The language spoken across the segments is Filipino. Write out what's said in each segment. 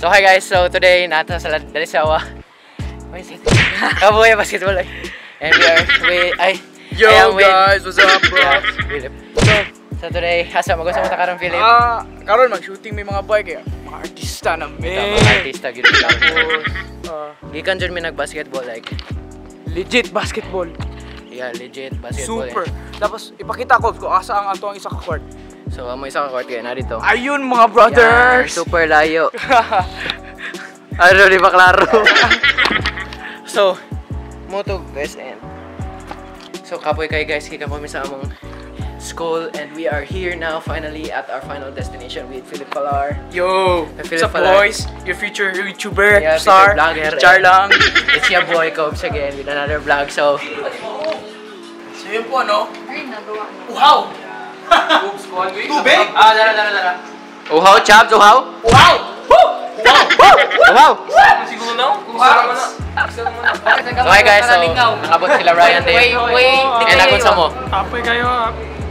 So hi guys, so today nata sa Dalisawa. What is it? Kabuya basketball. And Yo guys, what's up bro? Yeah, Philip. So today, asa mag-usa mo ta karon Philip? Karon mag-shooting may mga boy kaya mga artista na Mga artista gyud tapos gikan jud mi nag-basketball like legit basketball. yeah, legit basketball. Super. Tapos ipakita ko kung asa ang ato ang isa ka court. So amo isa ka court kaya na dito. Ayun mga brothers. Yeah, super layo. Ano di ba klaro? So, moto guys and so kapoy kay guys, kika po mi sa among school and we are here now finally at our final destination with Philip Falar. Yo, Philip what's up boys? Your future YouTuber, yeah, star, vlogger, char lang. It's your boy Cobes again with another vlog. So yun po no? Uhaw! Tubig? Dara. Uhaw, Chabs, uhaw? Uhaw! Uhaw! Siguro no? Uhaw! So hi guys, so nakabot sila Ryan din. And ako sa mo. Apoy kayo,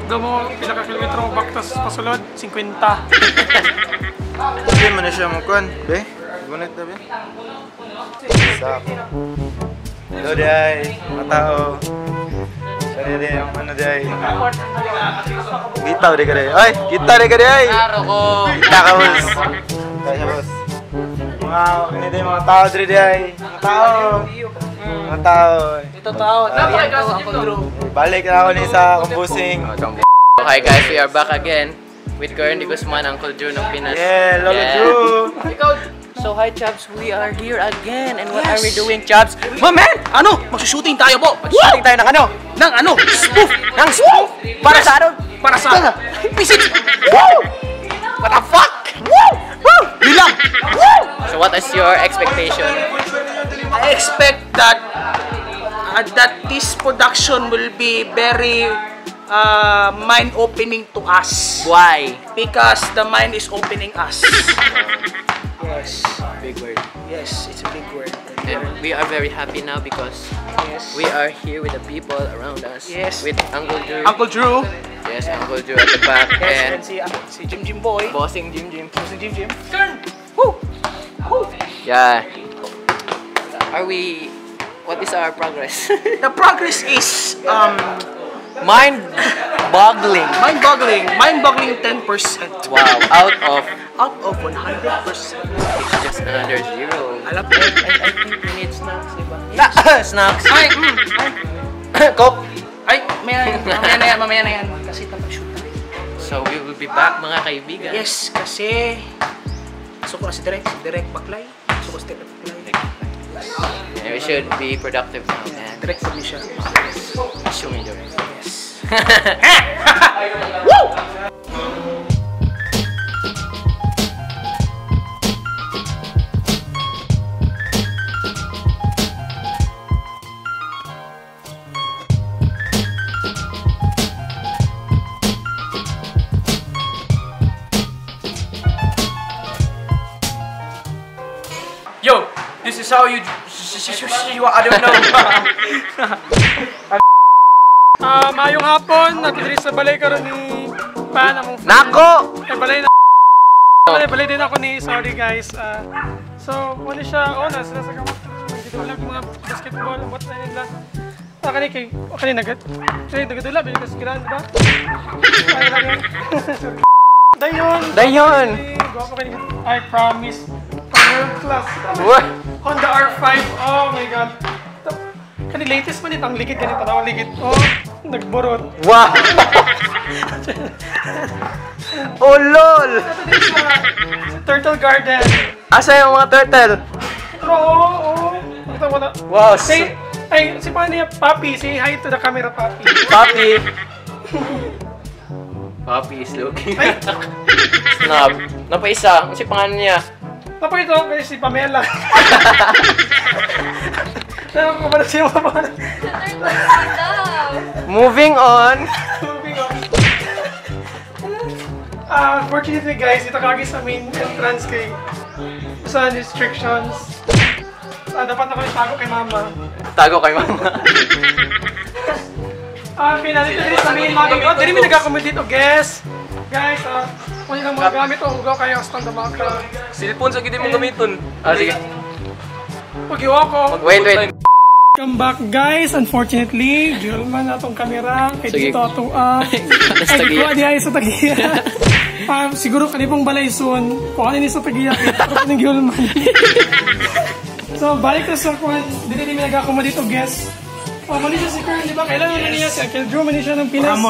gamo pila ka kilometro baktas pasulod 50. Hindi mo na siya mukhan, be? Gunit na, be? Sak. Hello, day. Mga tao. Sorry, day. Ang ano, day. Gitaw, day ka, day. Ay! Gitaw, day ka, day! Klaro ko. Kita ka, boss. Kita siya, boss. Mga, day, mga tao, day. Mga tao. Mga tao. Ito tao, nariyan ko ang Drew. Balik na ako ni sa kumbusing. Hi guys, we are back again with Kern Di Guzman, Uncle Drew ng Pinas. Yeah, Lolo Drew. So hi Chabs, we are here again and what are we doing Chabs? Ma man, ano? Magsushooting tayo po. Shooting tayo ng ano? Nang ano? Spoof. Ng spoof! Para sa ano? Para sa visit. Woo! What the fuck? Woo! Woo! Bilang. Woo! So what is your expectation? I expect that this production will be very mind-opening to us. Why? Because the mind is opening us. Yes. Big word. Yes, it's a big word. And we are very happy now because Yes. we are here with the people around us. Yes. With Uncle Drew. Uncle Drew. Yes, Uncle Drew at the back. Yes, And and si Jim Boy. bossing Jim. Si Jim. Turn. Woo! Woo! Yeah. What is our progress? The progress is Mind-boggling. mind-boggling 10%. Wow, out of 100%. it's just another zero. Alam And I think we need snacks, diba? Snacks. Ay, Coke. ay, mamaya na yan. Kasi tapag-shoot tayo. So we will be back mga kaibigan. Yes, kasi gusto ko na si Direk Baklay. Gusto ko si Direk Baklay. And we should be productive now. Man. Direk submission. Show me your Yes. Woo! Yo, this is how you I don't know. Mayong hapon, natidiri sa balay karon ni Pan among Nako! Ay balay na. Balay din ako ni, sorry guys. So, wala siya, nasa gamot. Dito lang yung mga basketball, what na nila. Kani nagat. Kani nagadula, bilis kiran, diba? Ay lang yan. Dayon! Guwapo kayo. I promise. World class. What? Honda R5. Oh my god. Kani latest man ito. Ang ligid ganito. Ang ligid. Oh, nagborot. Wow! Oh lol! Ito din sa Turtle Garden. Asa yung mga turtle? Pero oh. Ito wala. Wow! Say, ay, si paano niya? Papi. Say hi to the camera, Papi. Papi! Papi is looking. Ay. Snap. Napaisa. Kasi pangalan niya. Papi ito kasi si Pamela. Alam ko ba na siya mga Moving on. Moving on. Unfortunately guys, ito kagi sa main entrance kay sa restrictions. Dapat ako itago kay mama. Tago kay mama. Pinalito din sa main lobby. Oh, dili mi nag-accommodate og guest. Guys, Kung ilang mga gamit o ugaw kayo sa tandamaka. Cellphone sa gidi mong gamiton. Sige. Pag-iwa ko. Wait. Welcome back guys. Unfortunately, Julman na itong camera. Kaya Sige. dito ito ay kuha niya sa tagiya. Siguro kanipong balay soon. Kung ano sa tagiya. Kaya ng Julman. So, balik na sa kuhan. Dili may nag-akuma dito, guys. Mali siya si Kern, di ba? Kailan naman niya siya? Kaya Drew man siya ng Pinas.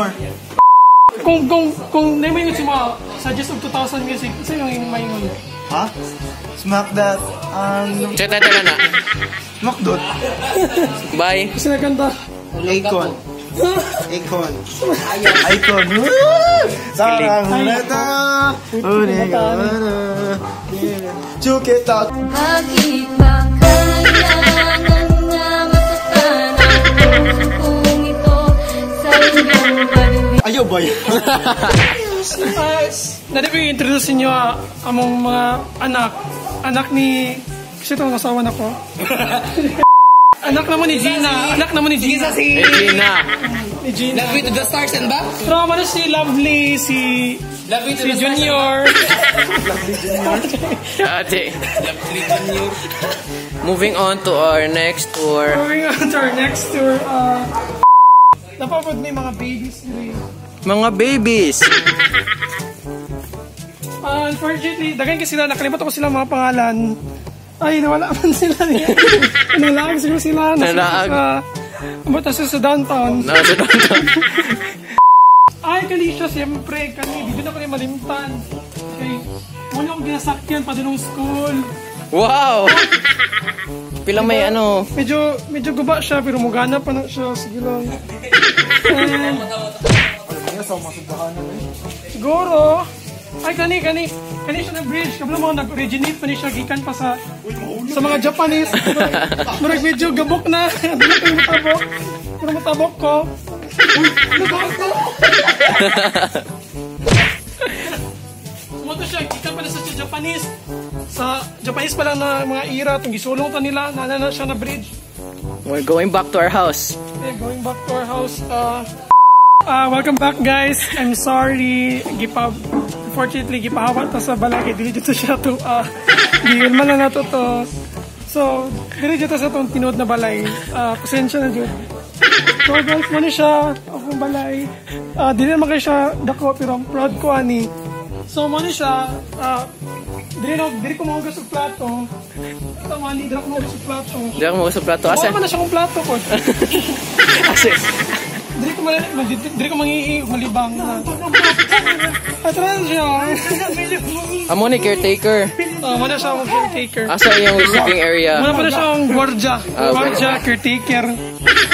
Kung naimayon si mga suggest of 2000 music, isa yung mayon? Ha? Smack that. Check tayo na. Smack dot. Bye. Kasi nagkanta. Icon. Sarang leta. Check it out. Bakit ba kailangan nga masaktan ang pusong ito sa iyong pag-ibig? Ayaw ba yan? Dati ko i-introduce ninyo among mga anak ni... Kasi ito ang asawa na ko. Anak naman ni Gina. Ni Gina. Love to the stars and back. Pero ano si Lovely, si Junior. Ate. Moving on to our next tour. Moving on to our next tour. Napapod may mga babies nila. Mga babies. Unfortunately, dagan kasi sila, nakalimutan ko sila mga pangalan. Ay, nawala man sila niya. Nalaag siguro sila. Umata sila sa downtown. Nasa downtown. Ay, Kalisha, siyempre. Dito na ko rin malimtan. Okay. Muna akong ginasakyan pa din ng school. Wow! Pila may ano. Medyo guba siya, pero mugana pa na siya. Sige lang. Siguro. Ay, kani siya na bridge. Kabla mga nag-originate pa ni siya gikan pa sa mga Japanese. Marag medyo gabok na. Pero matabok ko. Sumato siya, gikan pa na sa Japanese. Sa Japanese pa lang na mga ira. Itong gisulong pa nila. Nana na siya na bridge. We're going back to our house. Okay, going back to our house. Welcome back guys. I'm sorry. Unfortunately, gipahawat na sa balay. Dili dito siya to. Di man na nato to. So, dili dito sa itong tinood na balay. Pasensya na dito. So guys, muna siya. Akong balay. Dili naman kayo siya dako, pero proud ko ani. So, muna siya. Dili ko mahugas sa plato. Ito mani, dili ko mahugas sa plato. Diyan ako mausap plato. Wala Asa? man na siya kong plato ko. Asa? Dili ko malibang na. Atras siya. Amo ni caretaker. Muna siya akong caretaker. Asa yung receiving area? Muna pala siya akong guardia, caretaker.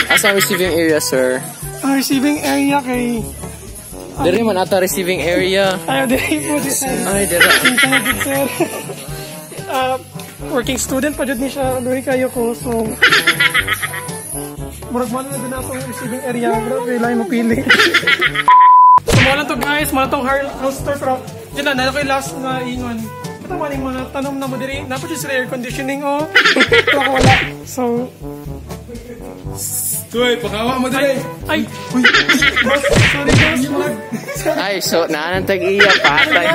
Asa ang receiving area, sir? Ang receiving area kay... Diri man ata receiving area. Ayaw, dili po di sir. Ay, dira. Sintanagid sir. Working student pa dyan ni siya. Luhi kayo ko, so... Murag mo na din ako ang receiving area. Grabe, lang yung mapili. So, mga lang to guys. Mga lang tong house tour. Pero, dyan lang, nalo kayo last na ingon. Ito man yung mga tanom na mo diri. Dapat yung sila air conditioning, oh. Pero ako wala. So... Uy, pakawa mo dali. Ay! Uy! Boss, sorry boss. Ay, so naanantag iya patay.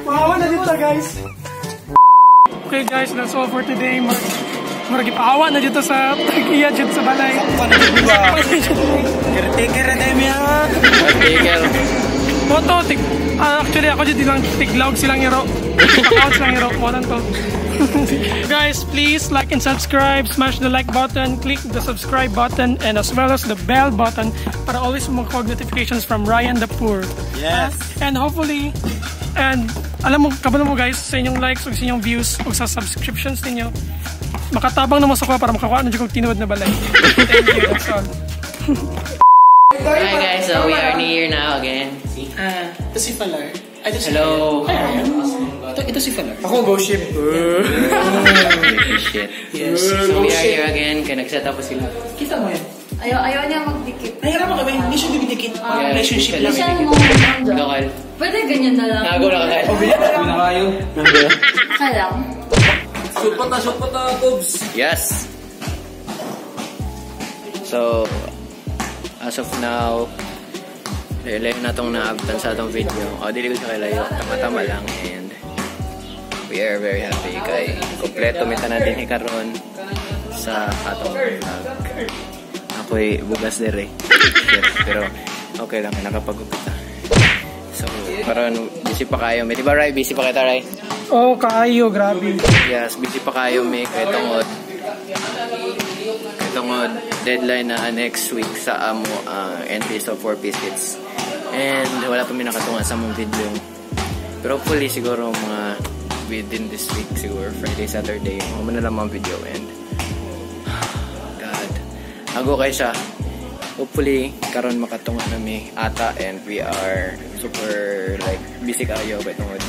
Mahawa na dito guys. Okay guys, that's all for today. Maragipaawa na dito sa tag-iya dito sa balay. Caretaker na tayo miya. Caretaker. Moto, actually ako dito lang tiglawag silang hero. Account silang hero. Moto to. Guys, please like and subscribe. Smash the like button. Click the subscribe button. And as well as the bell button para always makakog notifications from Ryan the Poor. Yes. And hopefully, and alam mo, kabalo mo guys, sa inyong likes o sa inyong views o sa subscriptions ninyo, makatabang naman sa kuha para makakuha na dyan kong tinuod na balay. Thank you, that's all. Hi guys, so we are near now again. Ito si Falar. Hello. Ito si Falar. Ako go ship. Shit. Yes. So we are here again. Kaya nag-set up po sila. Kita mo yan. Ayaw niya magdikit. Nahirapan kami, hindi siya dumidikit. Relationship Hindi lang. siya namumulong dyan. Lokal. Pwede ganyan na lang. Nago na kagad. Na kayo. Ka lang. Shoot pa ta, Tobs. Yes. So, as of now, layo na itong naabtan sa itong video. O, dili ko siya kalayo. Tama-tama lang. And we are very happy kay kompleto mita na din karon sa atong vlog. Ako'y bugas dire. Pero okay lang, nakapag-upita. So, karon busy pa kayo. May diba, Ray? Busy pa kita, Ray? Oh, kaayo, grabe. Yes, busy pa kayo, may kay tungod deadline na next week sa amo entries of 4 biscuits. And wala pa may nakatunga sa mong video. Pero hopefully siguro mga within this week, siguro Friday, Saturday, mo na lang mga video. And God, ako kay siya. Hopefully karon makatunga na may ata, and we are super like busy kayo kay tungod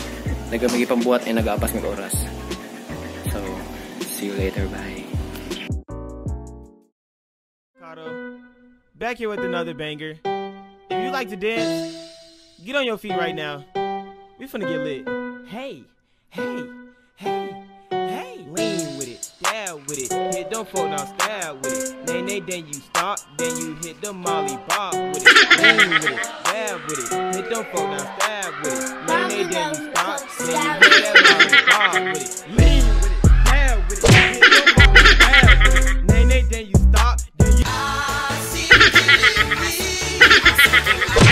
nagamigi pambuhat ay nag-aapas ng oras. So see you later, bye. Back here with another banger. If you like to dance, get on your feet right now. We finna get lit. Hey, hey, hey, hey. Lean with it, dab with it, hit them folk now, stab with it. Nay, then you stop, then you hit the molly bob with it. Lean with it, dab with it, hit them folk now, stab with it. Nay, then you stop, then you hit that molly bob with it. Lean with it, dab with it, hit them folk now, stab with it. Nay, then you stop, then you.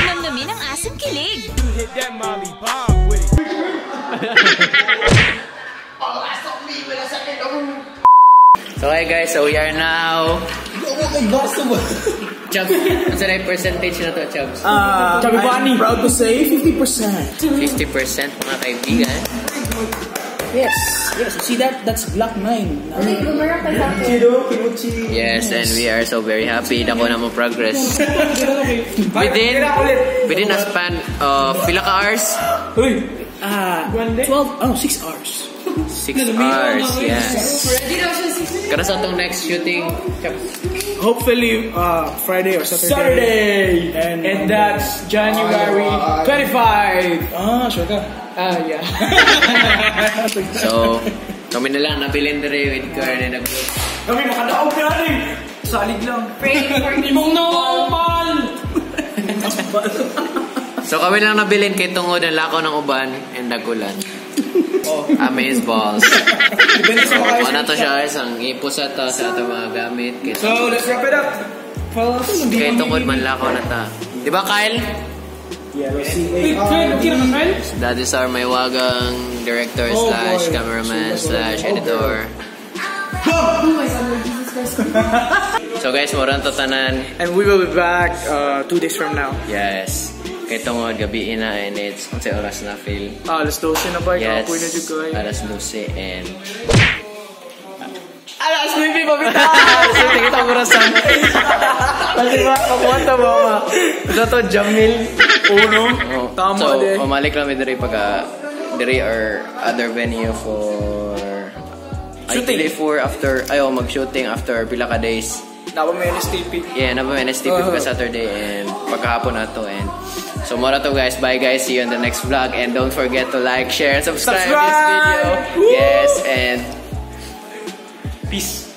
Namnamin ang asim kilig. You hit that molly bob with it. So hey guys, so we are now Chubbs, what's the percentage na to, Chubbs? I'm proud to say 50%. 50% mga kaibigan. Yes. See that? That's Black 9. Yes, and we are so very happy. Dako na mo progress. Within a span of pila ka hours? 6 hours. 6 hours, yes. Kada sa itong next shooting, Hopefully Friday or Saturday. And that's January 25. Sure ka? Yeah. so, kami na lang nabilin dire with Karen and Aglo. Kami makadaog na rin. Salig lang. Imong normal. So, kami lang nabilin kay tungod ang lakaw ng uban and nagulan. Amaze balls. So, ano to siya, isang ipos ata sa atong mga gamit. So, let's wrap it up. Kaya tungod man lakaw na ta. Diba, Kyle? Yeah, we'll see. That is our may wagang director slash cameraman slash editor. So guys, moran to tanan. And we will be back 2 days from now. Yes. Kaya tungod gabi na, and it's 11 oras na film. Alas 12 na ba? Yes. Kapoy na dyan kayo. Alas 12 and Alas 9 pa bita! sige kita murasan. Kasi ba, kapuanta ba ma? Ito to, Jamil. Uno. Tama so, din. mamalik lang may dire or other venue for shooting. Actually for after mag-shooting after pila ka days. Napa may NSTP. Yeah, napa may NSTP pa Saturday and pagkahapon na to. And so mora to guys. Bye guys. See you in the next vlog. And don't forget to like, share, and subscribe this video. Woo! Yes, and Peace.